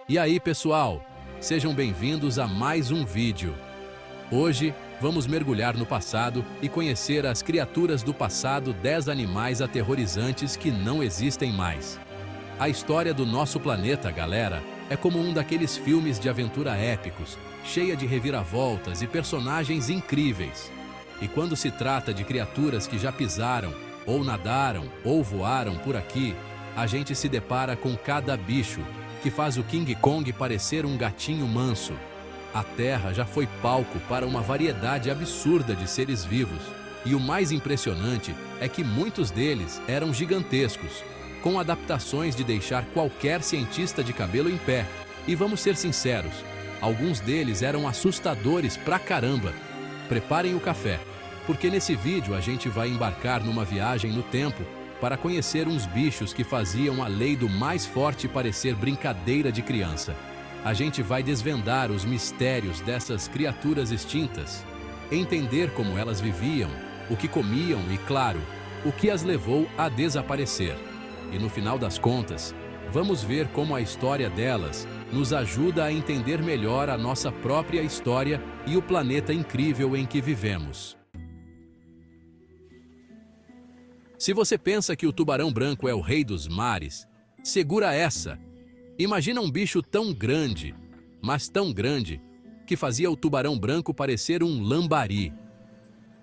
E aí, pessoal? Sejam bem-vindos a mais um vídeo. Hoje, vamos mergulhar no passado e conhecer as criaturas do passado, 10 animais aterrorizantes que não existem mais. A história do nosso planeta, galera, é como um daqueles filmes de aventura épicos, cheia de reviravoltas e personagens incríveis. E quando se trata de criaturas que já pisaram, ou nadaram, ou voaram por aqui, a gente se depara com cada bicho que faz o King Kong parecer um gatinho manso. A Terra já foi palco para uma variedade absurda de seres vivos. E o mais impressionante é que muitos deles eram gigantescos, com adaptações de deixar qualquer cientista de cabelo em pé. E vamos ser sinceros, alguns deles eram assustadores pra caramba. Preparem o café, porque nesse vídeo a gente vai embarcar numa viagem no tempo para conhecer uns bichos que faziam a lei do mais forte parecer brincadeira de criança. A gente vai desvendar os mistérios dessas criaturas extintas, entender como elas viviam, o que comiam e, claro, o que as levou a desaparecer. E no final das contas, vamos ver como a história delas nos ajuda a entender melhor a nossa própria história e o planeta incrível em que vivemos. Se você pensa que o tubarão branco é o rei dos mares, segura essa! Imagina um bicho tão grande, mas tão grande, que fazia o tubarão branco parecer um lambari.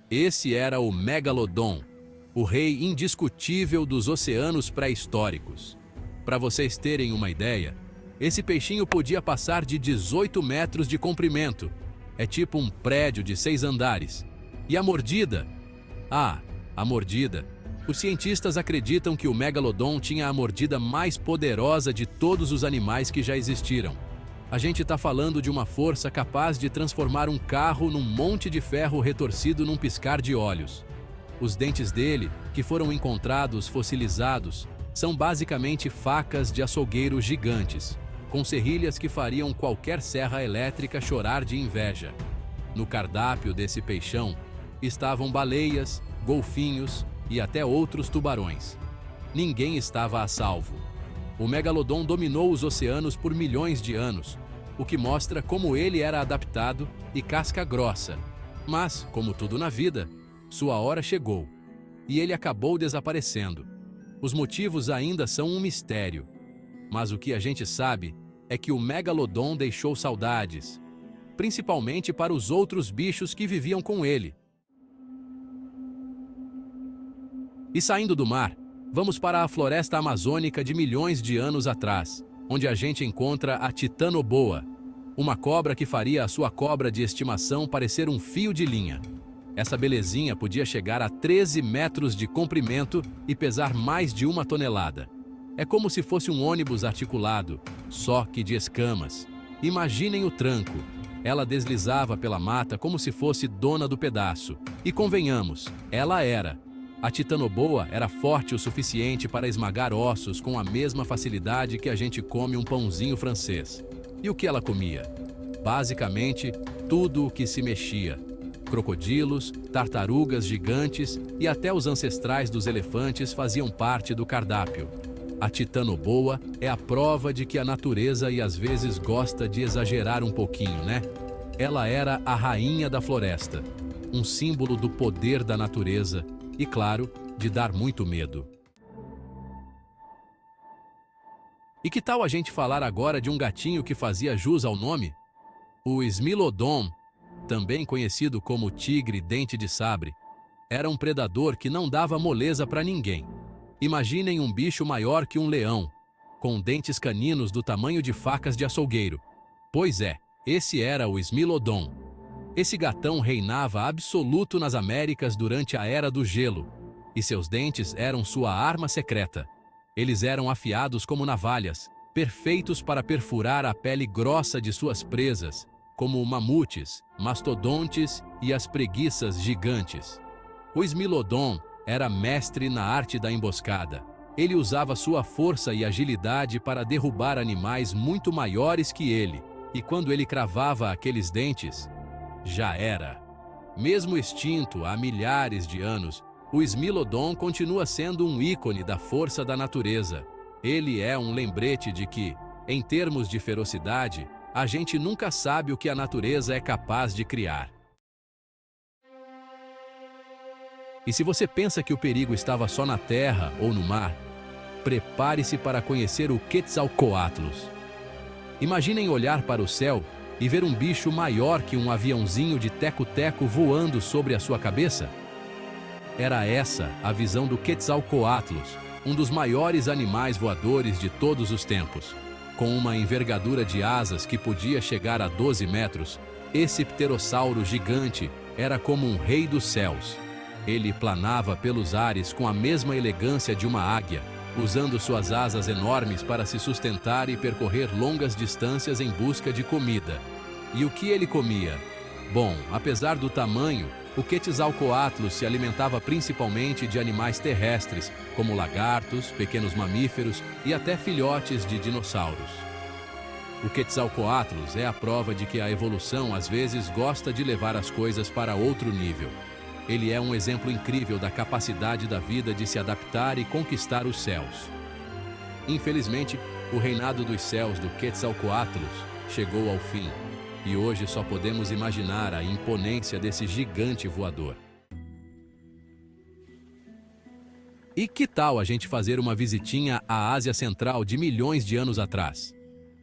Esse era o Megalodon, o rei indiscutível dos oceanos pré-históricos. Para vocês terem uma ideia, esse peixinho podia passar de 18 metros de comprimento. É tipo um prédio de 6 andares. E a mordida? Ah, a mordida. Os cientistas acreditam que o Megalodon tinha a mordida mais poderosa de todos os animais que já existiram. A gente está falando de uma força capaz de transformar um carro num monte de ferro retorcido num piscar de olhos. Os dentes dele, que foram encontrados fossilizados, são basicamente facas de açougueiro gigantes, com serrilhas que fariam qualquer serra elétrica chorar de inveja. No cardápio desse peixão estavam baleias, golfinhos e até outros tubarões. Ninguém estava a salvo. O Megalodon dominou os oceanos por milhões de anos, o que mostra como ele era adaptado e casca grossa. Mas, como tudo na vida, sua hora chegou, e ele acabou desaparecendo. Os motivos ainda são um mistério, mas o que a gente sabe é que o Megalodon deixou saudades, principalmente para os outros bichos que viviam com ele. E saindo do mar, vamos para a floresta amazônica de milhões de anos atrás, onde a gente encontra a Titanoboa, uma cobra que faria a sua cobra de estimação parecer um fio de linha. Essa belezinha podia chegar a 13 metros de comprimento e pesar mais de 1 tonelada. É como se fosse um ônibus articulado, só que de escamas. Imaginem o tranco. Ela deslizava pela mata como se fosse dona do pedaço. E convenhamos, ela era. A Titanoboa era forte o suficiente para esmagar ossos com a mesma facilidade que a gente come um pãozinho francês. E o que ela comia? Basicamente, tudo o que se mexia. Crocodilos, tartarugas gigantes e até os ancestrais dos elefantes faziam parte do cardápio. A Titanoboa é a prova de que a natureza às vezes gosta de exagerar um pouquinho, né? Ela era a rainha da floresta, um símbolo do poder da natureza e, claro, de dar muito medo. E que tal a gente falar agora de um gatinho que fazia jus ao nome? O Smilodon, também conhecido como tigre dente de sabre, era um predador que não dava moleza para ninguém. Imaginem um bicho maior que um leão, com dentes caninos do tamanho de facas de açougueiro. Pois é, esse era o Smilodon. Esse gatão reinava absoluto nas Américas durante a Era do Gelo, e seus dentes eram sua arma secreta. Eles eram afiados como navalhas, perfeitos para perfurar a pele grossa de suas presas, como mamutes, mastodontes e as preguiças gigantes. O Smilodon era mestre na arte da emboscada. Ele usava sua força e agilidade para derrubar animais muito maiores que ele, e quando ele cravava aqueles dentes, já era. Mesmo extinto há milhares de anos, o Smilodon continua sendo um ícone da força da natureza. Ele é um lembrete de que, Em termos de ferocidade, a gente nunca sabe o que a natureza é capaz de criar. E se você pensa que o perigo estava só na terra ou no mar, prepare-se para conhecer o Quetzalcoatlus. Imaginem olhar para o céu e ver um bicho maior que um aviãozinho de teco-teco voando sobre a sua cabeça. Era essa a visão do Quetzalcoatlus, um dos maiores animais voadores de todos os tempos. Com uma envergadura de asas que podia chegar a 12 metros, esse pterossauro gigante era como um rei dos céus. Ele planava pelos ares com a mesma elegância de uma águia, usando suas asas enormes para se sustentar e percorrer longas distâncias em busca de comida. E o que ele comia? Bom, apesar do tamanho, o Quetzalcoatlus se alimentava principalmente de animais terrestres, como lagartos, pequenos mamíferos e até filhotes de dinossauros. O Quetzalcoatlus é a prova de que a evolução às vezes gosta de levar as coisas para outro nível. Ele é um exemplo incrível da capacidade da vida de se adaptar e conquistar os céus. Infelizmente, o reinado dos céus do Quetzalcoatlus chegou ao fim, e hoje só podemos imaginar a imponência desse gigante voador. E que tal a gente fazer uma visitinha à Ásia Central de milhões de anos atrás?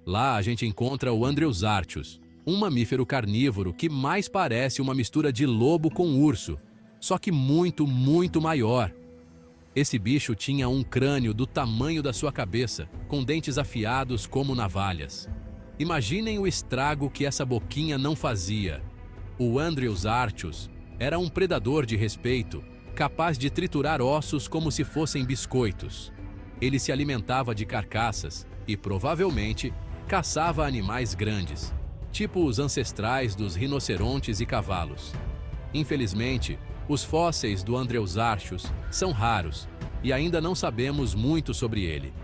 Lá a gente encontra o Andreusarchus, um mamífero carnívoro que mais parece uma mistura de lobo com urso, só que muito, muito maior. Esse bicho tinha um crânio do tamanho da sua cabeça, com dentes afiados como navalhas. Imaginem o estrago que essa boquinha não fazia. O Andreusarchus era um predador de respeito, capaz de triturar ossos como se fossem biscoitos. Ele se alimentava de carcaças e, provavelmente, caçava animais grandes, tipo os ancestrais dos rinocerontes e cavalos. Infelizmente, os fósseis do Andreusarchus são raros e ainda não sabemos muito sobre ele.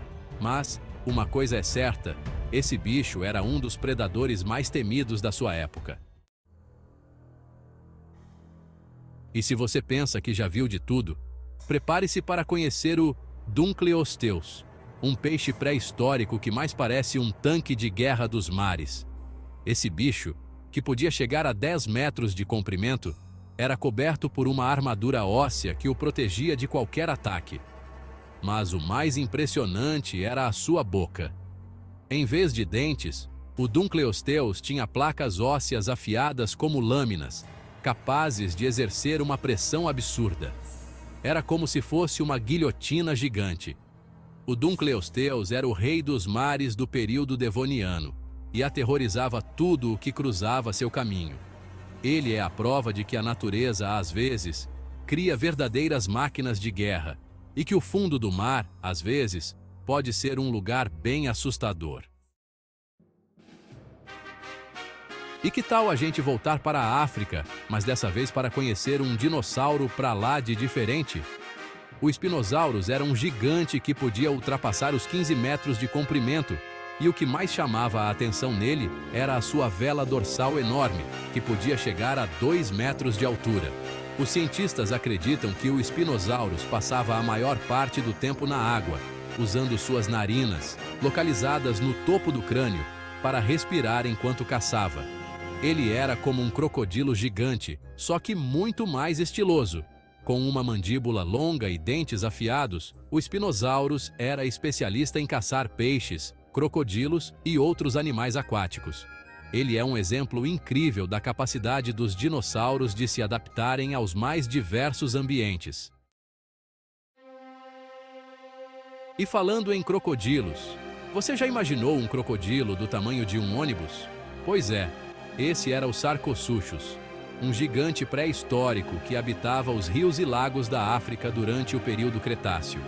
Mas, uma coisa é certa, esse bicho era um dos predadores mais temidos da sua época. E se você pensa que já viu de tudo, prepare-se para conhecer o Dunkleosteus, um peixe pré-histórico que mais parece um tanque de guerra dos mares. Esse bicho, que podia chegar a 10 metros de comprimento, era coberto por uma armadura óssea que o protegia de qualquer ataque. Mas o mais impressionante era a sua boca. Em vez de dentes, o Dunkleosteus tinha placas ósseas afiadas como lâminas, capazes de exercer uma pressão absurda. Era como se fosse uma guilhotina gigante. O Dunkleosteus era o rei dos mares do período devoniano e aterrorizava tudo o que cruzava seu caminho. Ele é a prova de que a natureza, às vezes, cria verdadeiras máquinas de guerra e que o fundo do mar, às vezes, pode ser um lugar bem assustador. E que tal a gente voltar para a África, mas dessa vez para conhecer um dinossauro pra lá de diferente? O Spinosaurus era um gigante que podia ultrapassar os 15 metros de comprimento, e o que mais chamava a atenção nele era a sua vela dorsal enorme, que podia chegar a 2 metros de altura. Os cientistas acreditam que o Spinosaurus passava a maior parte do tempo na água, usando suas narinas, localizadas no topo do crânio, para respirar enquanto caçava. Ele era como um crocodilo gigante, só que muito mais estiloso. Com uma mandíbula longa e dentes afiados, o Spinosaurus era especialista em caçar peixes, crocodilos e outros animais aquáticos. Ele é um exemplo incrível da capacidade dos dinossauros de se adaptarem aos mais diversos ambientes. E falando em crocodilos, você já imaginou um crocodilo do tamanho de um ônibus? Pois é, esse era o Sarcosuchus, um gigante pré-histórico que habitava os rios e lagos da África durante o período Cretáceo.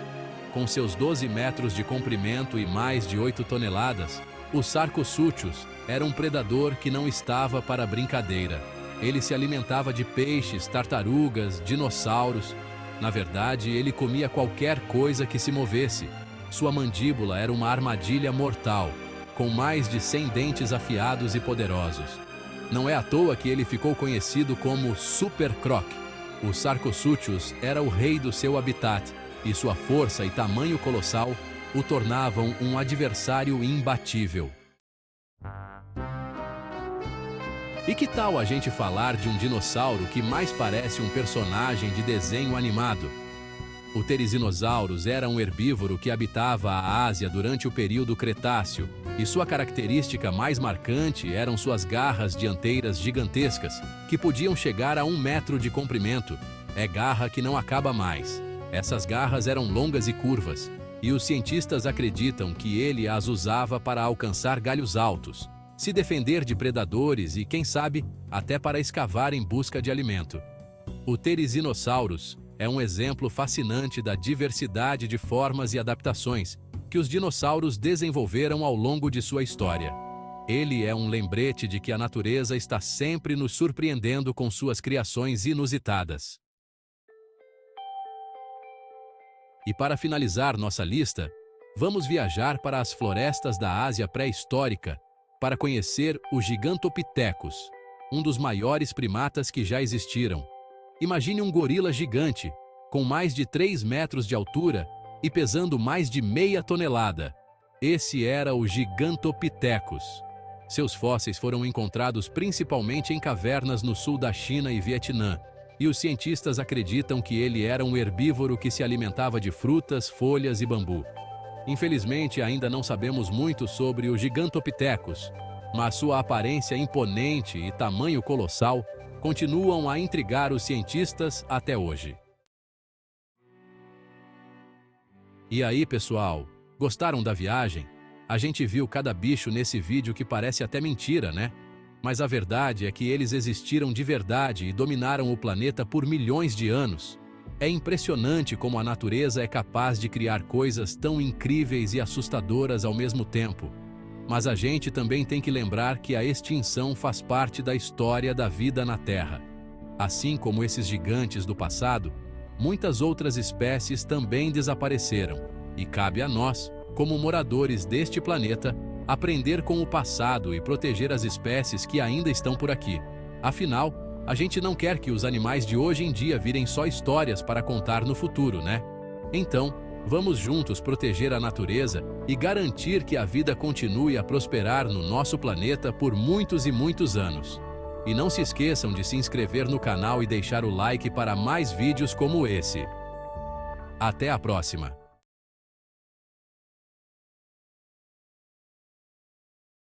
Com seus 12 metros de comprimento e mais de 8 toneladas, o Sarcosuchus era um predador que não estava para brincadeira. Ele se alimentava de peixes, tartarugas, dinossauros. Na verdade, ele comia qualquer coisa que se movesse. Sua mandíbula era uma armadilha mortal, com mais de 100 dentes afiados e poderosos. Não é à toa que ele ficou conhecido como Super Croc. O Sarcosuchus era o rei do seu habitat, e sua força e tamanho colossal o tornavam um adversário imbatível. E que tal a gente falar de um dinossauro que mais parece um personagem de desenho animado? O Therizinosaurus era um herbívoro que habitava a Ásia durante o período Cretáceo, e sua característica mais marcante eram suas garras dianteiras gigantescas, que podiam chegar a 1 metro de comprimento. É garra que não acaba mais. Essas garras eram longas e curvas, e os cientistas acreditam que ele as usava para alcançar galhos altos, se defender de predadores e, quem sabe, até para escavar em busca de alimento. O Therizinosaurus é um exemplo fascinante da diversidade de formas e adaptações que os dinossauros desenvolveram ao longo de sua história. Ele é um lembrete de que a natureza está sempre nos surpreendendo com suas criações inusitadas. E para finalizar nossa lista, vamos viajar para as florestas da Ásia pré-histórica para conhecer o Gigantopithecus, um dos maiores primatas que já existiram. Imagine um gorila gigante, com mais de 3 metros de altura e pesando mais de meia tonelada. Esse era o Gigantopithecus. Seus fósseis foram encontrados principalmente em cavernas no sul da China e Vietnã, e os cientistas acreditam que ele era um herbívoro que se alimentava de frutas, folhas e bambu. Infelizmente, ainda não sabemos muito sobre o Gigantopithecus, mas sua aparência imponente e tamanho colossal continuam a intrigar os cientistas até hoje. E aí, pessoal, gostaram da viagem? A gente viu cada bicho nesse vídeo que parece até mentira, né? Mas a verdade é que eles existiram de verdade e dominaram o planeta por milhões de anos. É impressionante como a natureza é capaz de criar coisas tão incríveis e assustadoras ao mesmo tempo. Mas a gente também tem que lembrar que a extinção faz parte da história da vida na Terra. Assim como esses gigantes do passado, muitas outras espécies também desapareceram, e cabe a nós, como moradores deste planeta, aprender com o passado e proteger as espécies que ainda estão por aqui. Afinal, a gente não quer que os animais de hoje em dia virem só histórias para contar no futuro, né? Então, vamos juntos proteger a natureza e garantir que a vida continue a prosperar no nosso planeta por muitos e muitos anos. E não se esqueçam de se inscrever no canal e deixar o like para mais vídeos como esse. Até a próxima!